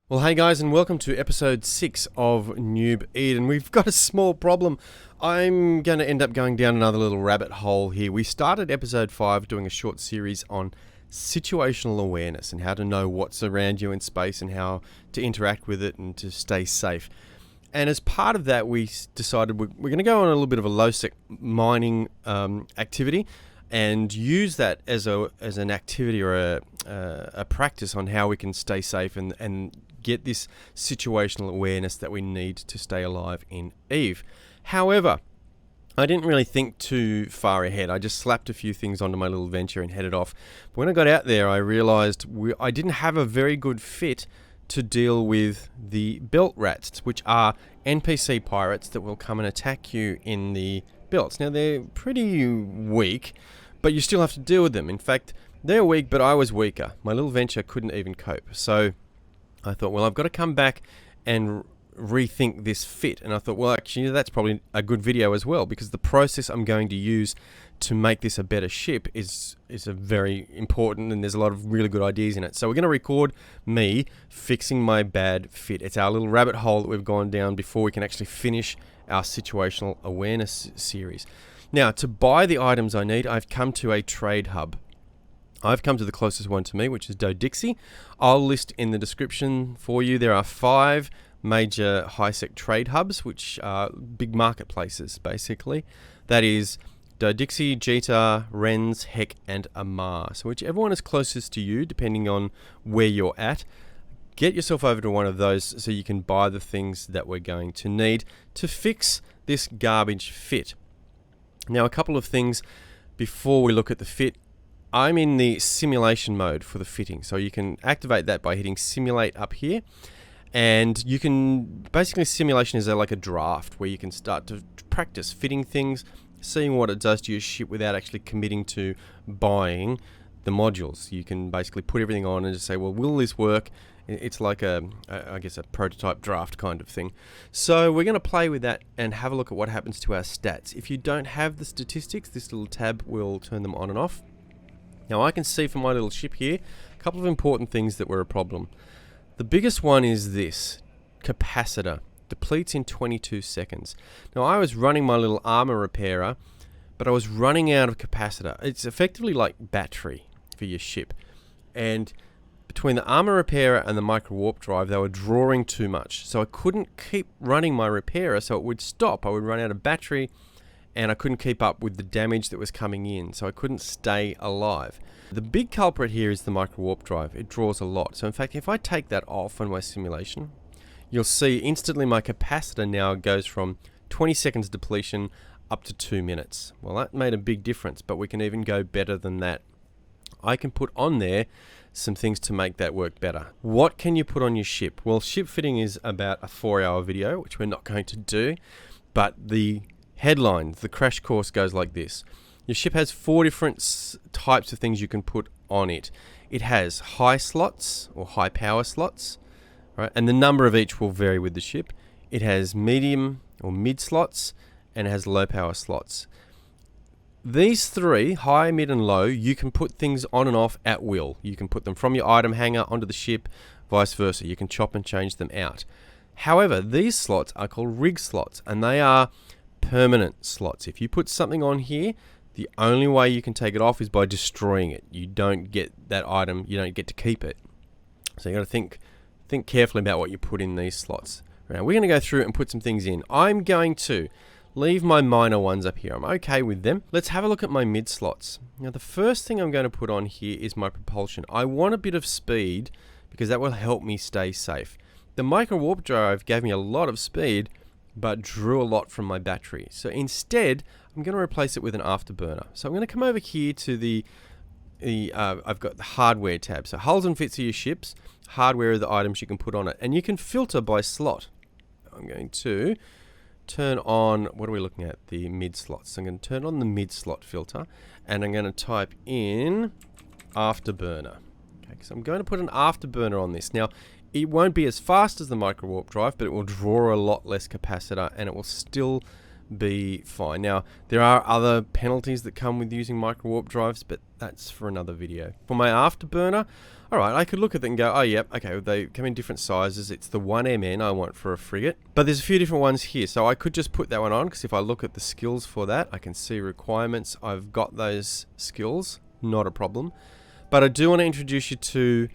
Well, hey guys, and welcome to episode 6 of Newb Eden. We've got a small problem. I'm going to end up going down another little rabbit hole here. We started episode 5 doing a short series on situational awareness and how to know what's around you in space and how to interact with it and to stay safe. And as part of that, we decided we're going to go on a little bit of a low-sec mining activity and use that as an activity or a practice on how we can stay safe and get this situational awareness that we need to stay alive in Eve. However, I didn't really think too far ahead. I just slapped a few things onto my little venture and headed off. But when I got out there, I realized I didn't have a very good fit to deal with the belt rats, which are NPC pirates that will come and attack you in the belts. Now, they're pretty weak, but you still have to deal with them. In fact, they're weak, but I was weaker. My little venture couldn't even cope. So I thought, well, I've got to come back and rethink this fit. And I thought, well, actually, that's probably a good video as well, because the process I'm going to use to make this a better ship is a very important, and there's a lot of really good ideas in it. So we're going to record me fixing my bad fit. It's our little rabbit hole that we've gone down before we can actually finish our situational awareness series. Now, to buy the items I need, I've come to a trade hub. I've come to the closest one to me, which is Dodixie. I'll list in the description for you. There are 5 major HiSec trade hubs, which are big marketplaces, basically. That is Dodixie, Jita, Rens, HiSec, and Amarr. So whichever one is closest to you, depending on where you're at, get yourself over to one of those so you can buy the things that we're going to need to fix this garbage fit. Now, a couple of things before we look at the fit. I'm in the simulation mode for the fitting, so you can activate that by hitting simulate up here, and you can basically, simulation is like a draft where you can start to practice fitting things, seeing what it does to your ship without actually committing to buying the modules. You can basically put everything on and just say, well, will this work? It's like I guess a prototype draft kind of thing. So we're going to play with that and have a look at what happens to our stats. If you don't have the statistics, this little tab will turn them on and off. Now, I can see from my little ship here a couple of important things that were a problem. The biggest one is this: capacitor depletes in 22 seconds. Now, I was running my little armor repairer, but I was running out of capacitor. It's effectively like battery for your ship. And between the armor repairer and the micro warp drive, they were drawing too much. So I couldn't keep running my repairer, so it would stop. I would run out of battery, and I couldn't keep up with the damage that was coming in, so I couldn't stay alive. The big culprit here is the micro warp drive. It draws a lot. So in fact, if I take that off on my simulation, you'll see instantly my capacitor now goes from 20 seconds depletion up to 2 minutes. Well, that made a big difference, but we can even go better than that. I can put on there some things to make that work better. What can you put on your ship? Well, ship fitting is about a 4-hour video, which we're not going to do, but the headline, the crash course, goes like this. Your ship has 4 different types of things you can put on it. It has high slots or high power slots, right? And the number of each will vary with the ship. It has medium or mid slots, and it has low power slots. These 3, high, mid, and low, you can put things on and off at will. You can put them from your item hanger onto the ship, vice versa. You can chop and change them out. However, these slots are called rig slots, and they are permanent slots. If you put something on here, the only way you can take it off is by destroying it. You don't get that item, you don't get to keep it. So you got to think carefully about what you put in these slots. Now, we're going to go through and put some things in. I'm going to leave my minor ones up here. I'm okay with them. Let's have a look at my mid slots. Now, the first thing I'm going to put on here is my propulsion. I want a bit of speed because that will help me stay safe. The micro warp drive gave me a lot of speed, but drew a lot from my battery. So instead, I'm going to replace it with an afterburner. So I'm going to come over here to I've got the hardware tab. So hulls and fits of your ships, hardware are the items you can put on it, and you can filter by slot. I'm going to turn on, what are we looking at? The mid slots. So I'm going to turn on the mid slot filter, and I'm going to type in afterburner. Okay, so I'm going to put an afterburner on this. Now, it won't be as fast as the micro warp drive, but it will draw a lot less capacitor, and it will still be fine. Now, there are other penalties that come with using micro warp drives, but that's for another video. For my afterburner, alright, I could look at it and go, oh yep, okay, they come in different sizes. It's the 1MN I want for a frigate. But there's a few different ones here, so I could just put that one on, because if I look at the skills for that, I can see requirements. I've got those skills, not a problem. But I do want to introduce you to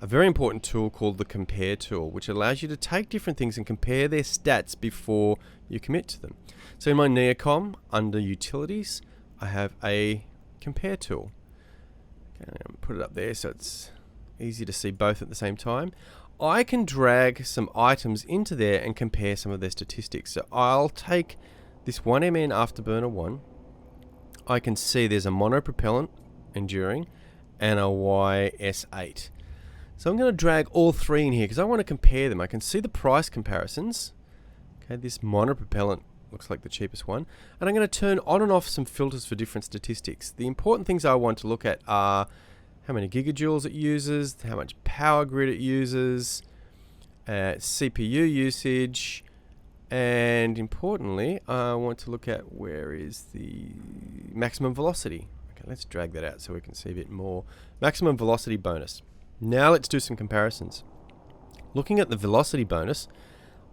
a very important tool called the compare tool, which allows you to take different things and compare their stats before you commit to them. So in my Neocom, under utilities, I have a compare tool. Okay, put it up there so it's easy to see both at the same time. I can drag some items into there and compare some of their statistics. So I'll take this 1MN Afterburner 1. I can see there's a monopropellant enduring and a YS8. So I'm going to drag all three in here because I want to compare them. I can see the price comparisons. Okay, this monopropellant looks like the cheapest one. And I'm going to turn on and off some filters for different statistics. The important things I want to look at are how many gigajoules it uses, how much power grid it uses, CPU usage, and importantly, I want to look at where is the maximum velocity. Okay, let's drag that out so we can see a bit more. Maximum velocity bonus. Now let's do some comparisons. Looking at the velocity bonus,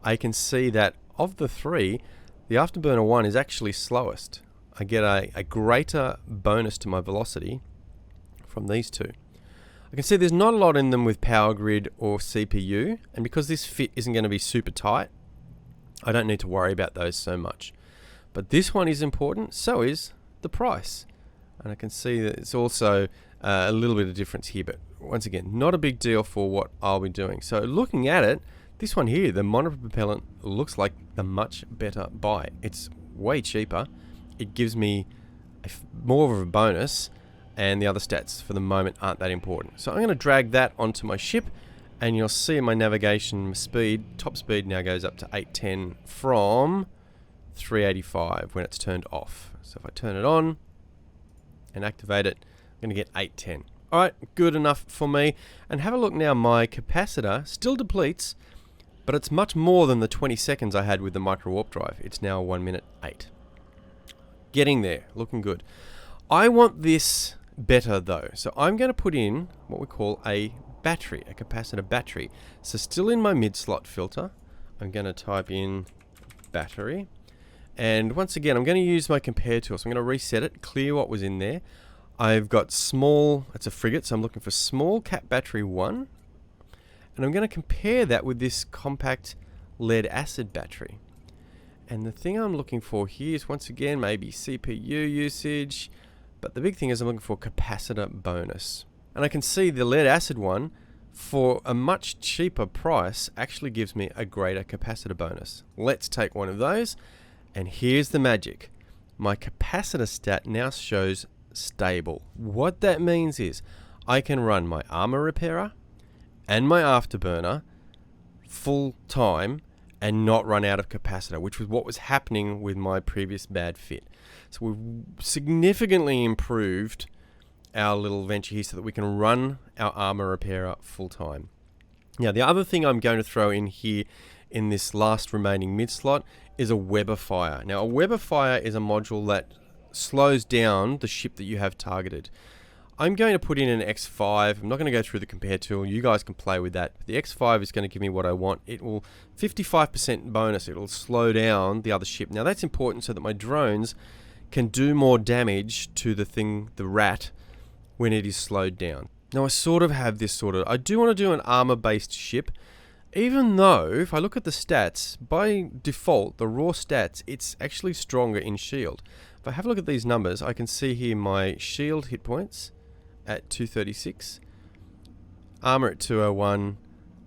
I can see that of the three, the Afterburner 1 is actually slowest. I get a greater bonus to my velocity from these two. I can see there's not a lot in them with power grid or CPU, and because this fit isn't going to be super tight, I don't need to worry about those so much. But this one is important, so is the price. And I can see that it's also a little bit of difference here, but once again, not a big deal for what I'll be doing. So looking at it, this one here, the monopropellant, looks like the much better buy. It's way cheaper. It gives me more of a bonus, and the other stats for the moment aren't that important. So I'm going to drag that onto my ship, and you'll see my navigation speed, top speed now goes up to 810 from 385 when it's turned off. So if I turn it on and activate it, I'm going to get 810. Alright, good enough for me. And have a look now, my capacitor still depletes, but it's much more than the 20 seconds I had with the micro warp drive. It's now 1 minute 8. Getting there, looking good. I want this better though, so I'm going to put in what we call a battery, a capacitor battery. So still in my mid slot filter, I'm going to type in battery, and once again I'm going to use my compare tool. So I'm going to reset it, clear what was in there. I've got small, it's a frigate, so I'm looking for small cap battery 1, and I'm going to compare that with this compact lead acid battery. And the thing I'm looking for here is once again maybe CPU usage, but the big thing is I'm looking for capacitor bonus. And I can see the lead acid one for a much cheaper price actually gives me a greater capacitor bonus. Let's take one of those, and here's the magic. My capacitor stat now shows stable. What that means is I can run my armor repairer and my afterburner full time and not run out of capacitor, which was what was happening with my previous bad fit. So we've significantly improved our little venture here so that we can run our armor repairer full time. Now the other thing I'm going to throw in here in this last remaining mid slot is a Webifier. Now a Webifier is a module that slows down the ship that you have targeted. I'm going to put in an X5. I'm not going to go through the compare tool. You guys can play with that. The X5 is going to give me what I want. It will 55% bonus. It will slow down the other ship. Now that's important so that my drones can do more damage to the thing, the rat, when it is slowed down. Now I sort of have this I do want to do an armor based ship, even though if I look at the stats, by default, the raw stats, it's actually stronger in shield. If I have a look at these numbers, I can see here my shield hit points at 236, armor at 201,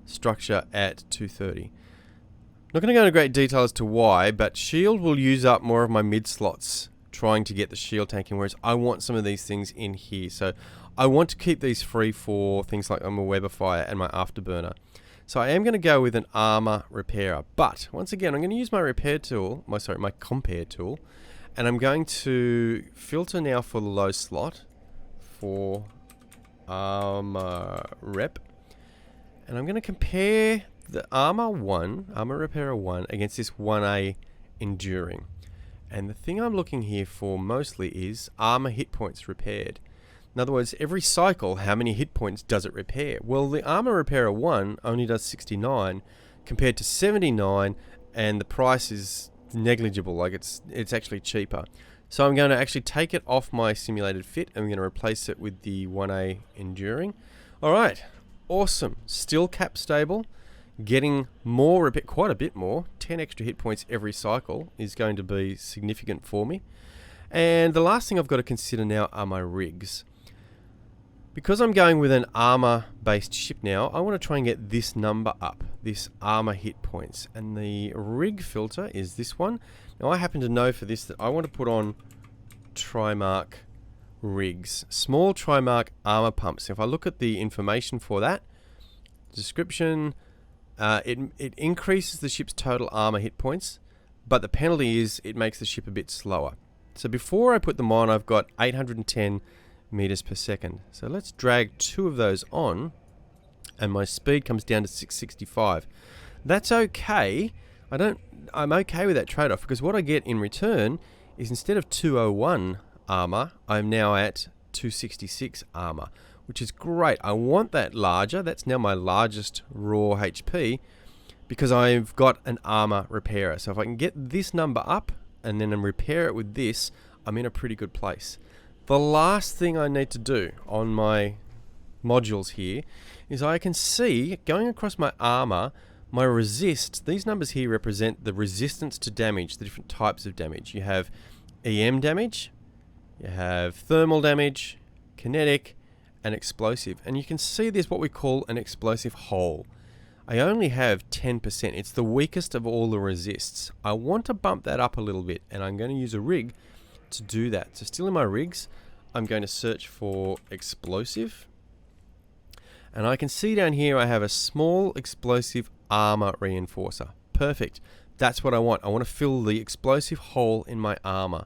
structure at 230. Not going to go into great detail as to why, but shield will use up more of my mid slots trying to get the shield tanking, whereas I want some of these things in here. So I want to keep these free for things like my Webifier and my afterburner. So I am going to go with an armor repairer, but once again I'm going to use my repair tool, my compare tool, and I'm going to filter now for the low slot for armor rep, and I'm going to compare the armor repairer 1 against this 1A enduring. And the thing I'm looking here for mostly is armor hit points repaired. In other words, every cycle, how many hit points does it repair? Well, the Armor Repairer 1 only does 69 compared to 79, and the price is negligible, like it's actually cheaper. So I'm going to actually take it off my simulated fit, and I'm going to replace it with the 1A Enduring. Alright, awesome. Still cap stable, getting more, quite a bit more. 10 extra hit points every cycle is going to be significant for me. And the last thing I've got to consider now are my rigs. Because I'm going with an armor-based ship now, I want to try and get this number up, this armor hit points. And the rig filter is this one. Now I happen to know for this that I want to put on Trimark rigs. Small Trimark armor pumps. If I look at the information for that, description, it increases the ship's total armor hit points, but the penalty is it makes the ship a bit slower. So before I put them on, I've got 810 meters per second. So let's drag 2 of those on, and my speed comes down to 665. That's okay. I'm okay with that trade-off, because what I get in return is instead of 201 armor, I'm now at 266 armor, which is great. I want that larger. That's now my largest raw HP, because I've got an armor repairer. So if I can get this number up and then repair it with this, I'm in a pretty good place. The last thing I need to do on my modules here is I can see, going across my armor, my resist, these numbers here represent the resistance to damage, the different types of damage. You have EM damage, you have thermal damage, kinetic, and explosive. And you can see there's what we call an explosive hole. I only have 10%. It's the weakest of all the resists. I want to bump that up a little bit, and I'm going to use a rig to do that. So still in my rigs, I'm going to search for explosive, and I can see down here I have a small explosive armor reinforcer. Perfect. That's what I want. I want to fill the explosive hole in my armor.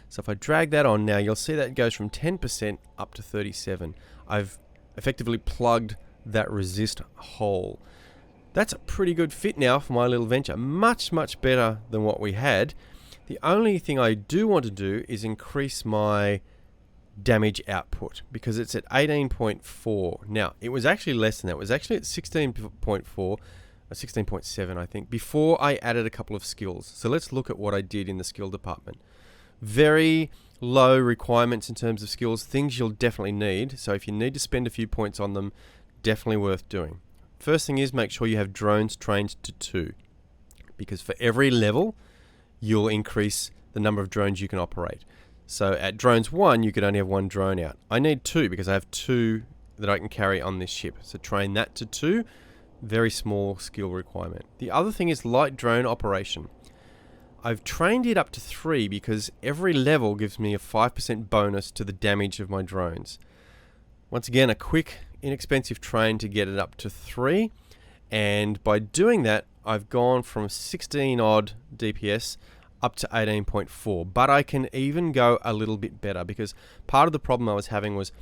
So if I drag that on now, you'll see that it goes from 10% up to 37. I've effectively plugged that resist hole. That's a pretty good fit now for my little venture. Much, much better than what we had. The only thing I do want to do is increase my damage output, because it's at 18.4. Now, it was actually less than that. It was actually at 16.4, or 16.7, I think, before I added a couple of skills. So let's look at what I did in the skill department. Very low requirements in terms of skills, things you'll definitely need. So if you need to spend a few points on them, definitely worth doing. First thing is make sure you have drones trained to 2, because for every level, you'll increase the number of drones you can operate. So at drones 1, you could only have 1 drone out. I need 2 because I have 2 that I can carry on this ship. So train that to 2, very small skill requirement. The other thing is light drone operation. I've trained it up to 3 because every level gives me a 5% bonus to the damage of my drones. Once again, a quick, inexpensive train to get it up to 3. And by doing that, I've gone from 16 odd DPS up to 18.4, but I can even go a little bit better, because part of the problem I was having was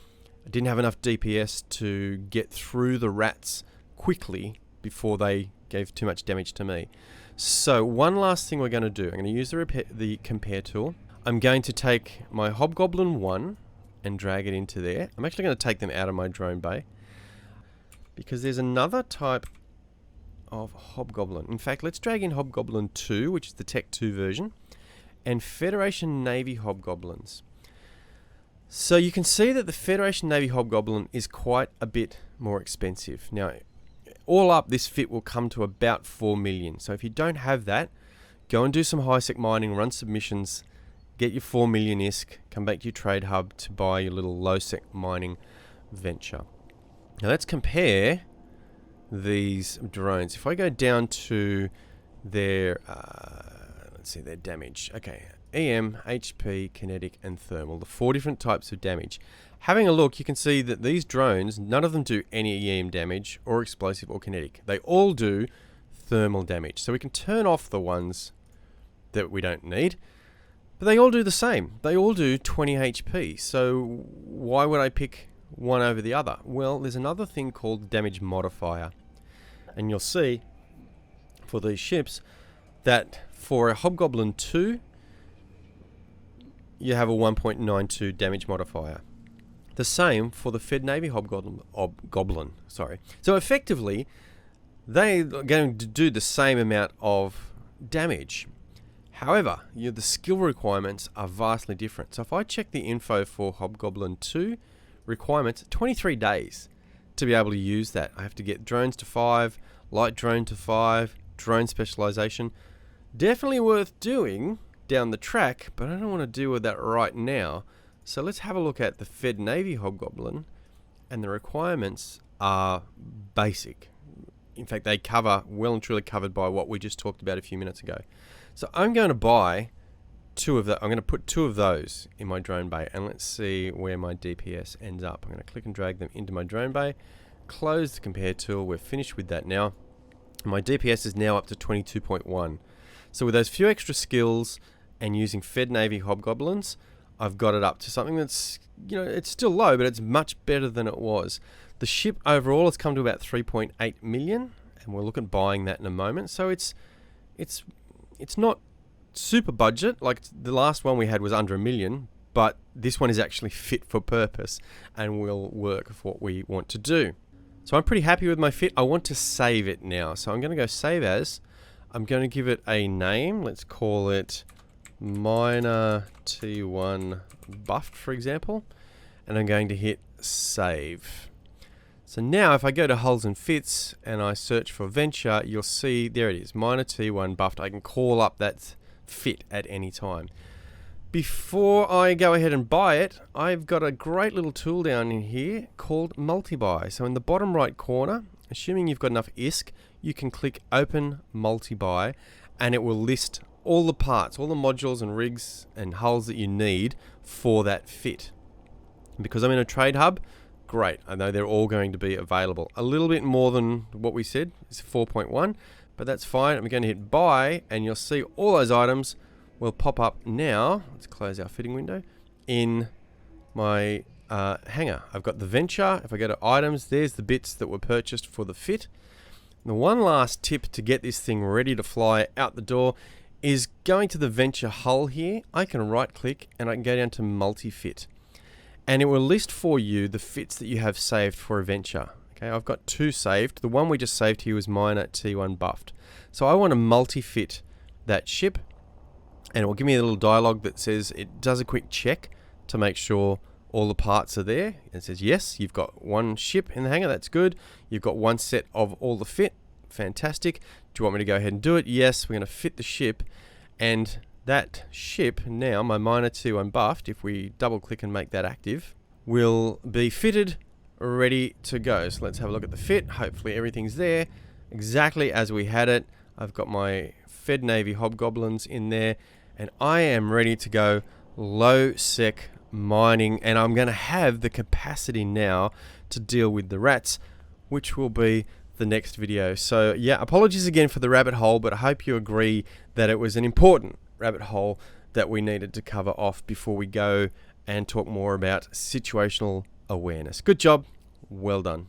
I didn't have enough DPS to get through the rats quickly before they gave too much damage to me. So one last thing we're going to do, I'm going to use the compare tool. I'm going to take my Hobgoblin 1 and drag it into there. I'm actually going to take them out of my drone bay, because there's another type of Hobgoblin. In fact, let's drag in Hobgoblin 2, which is the Tech 2 version, and Federation Navy Hobgoblins. So you can see that the Federation Navy Hobgoblin is quite a bit more expensive. Now, all up, this fit will come to about 4 million. So if you don't have that, go and do some HiSec mining, run submissions, get your 4 million ISK, come back to your trade hub to buy your little low-sec mining venture. Now let's compare these drones. If I go down to their, let's see, their damage. Okay, EM, HP, kinetic, and thermal, the 4 different types of damage. Having a look, you can see that these drones, none of them do any EM damage or explosive or kinetic. They all do thermal damage. So we can turn off the ones that we don't need, but they all do the same. They all do 20 HP. So why would I pick one over the other? Well, there's another thing called damage modifier, and you'll see for these ships that for a Hobgoblin 2, you have a 1.92 damage modifier. The same for the Fed Navy Hobgoblin. Sorry. So effectively, they are going to do the same amount of damage. However, the skill requirements are vastly different. So if I check the info for Hobgoblin 2 requirements, 23 days to be able to use that. I have to get drones to 5, light drone to 5, drone specialization. Definitely worth doing down the track, but I don't want to deal with that right now. So let's have a look at the Fed Navy Hobgoblin, and the requirements are basic. In fact, they cover, well and truly covered by what we just talked about a few minutes ago. So I'm going to buy 2 of that. I'm going to put 2 of those in my drone bay, and let's see where my DPS ends up. I'm going to click and drag them into my drone bay, close the compare tool. We're finished with that now. My DPS is now up to 22.1. So with those few extra skills and using Fed Navy Hobgoblins, I've got it up to something that's, it's still low, but it's much better than it was. The ship overall has come to about 3.8 million, and we'll look at buying that in a moment. So it's not super budget. Like the last one we had was under $1 million, but this one is actually fit for purpose and will work for what we want to do. So I'm pretty happy with my fit. I want to save it now. So I'm going to go save as. I'm going to give it a name. Let's call it Minor T1 Buffed, for example. And I'm going to hit save. So now if I go to hulls and fits and I search for venture, you'll see there it is, Minor T1 Buffed. I can call up that fit at any time. Before I go ahead and buy it, I've got a great little tool down in here called multi-buy. So in the bottom right corner, assuming you've got enough ISK, you can click open multi-buy and it will list all the parts, all the modules and rigs and hulls that you need for that fit. Because I'm in a trade hub, great, I know they're all going to be available. A little bit more than what we said, it's 4.1, but that's fine. I'm going to hit buy and you'll see all those items will pop up now. Let's close our fitting window in my hangar. I've got the venture. If I go to items, there's the bits that were purchased for the fit. The one last tip to get this thing ready to fly out the door is going to the venture hull here. I can right click and I can go down to multi-fit. And it will list for you the fits that you have saved for a venture. Okay, I've got 2 saved. The one we just saved here was Minor T1 Buffed. So I want to multi-fit that ship, and it will give me a little dialogue that says it does a quick check to make sure all the parts are there. It says, yes, you've got 1 ship in the hangar, that's good. You've got 1 set of all the fit, fantastic. Do you want me to go ahead and do it? Yes, we're going to fit the ship, and that ship now, my Minor T1 Buffed, if we double click and make that active, will be fitted, ready to go. So let's have a look at the fit. Hopefully everything's there exactly as we had it. I've got my Fed Navy Hobgoblins in there, and I am ready to go low sec mining, and I'm going to have the capacity now to deal with the rats, which will be the next video. So yeah, apologies again for the rabbit hole, but I hope you agree that it was an important rabbit hole that we needed to cover off before we go and talk more about situational awareness. Good job. Well done.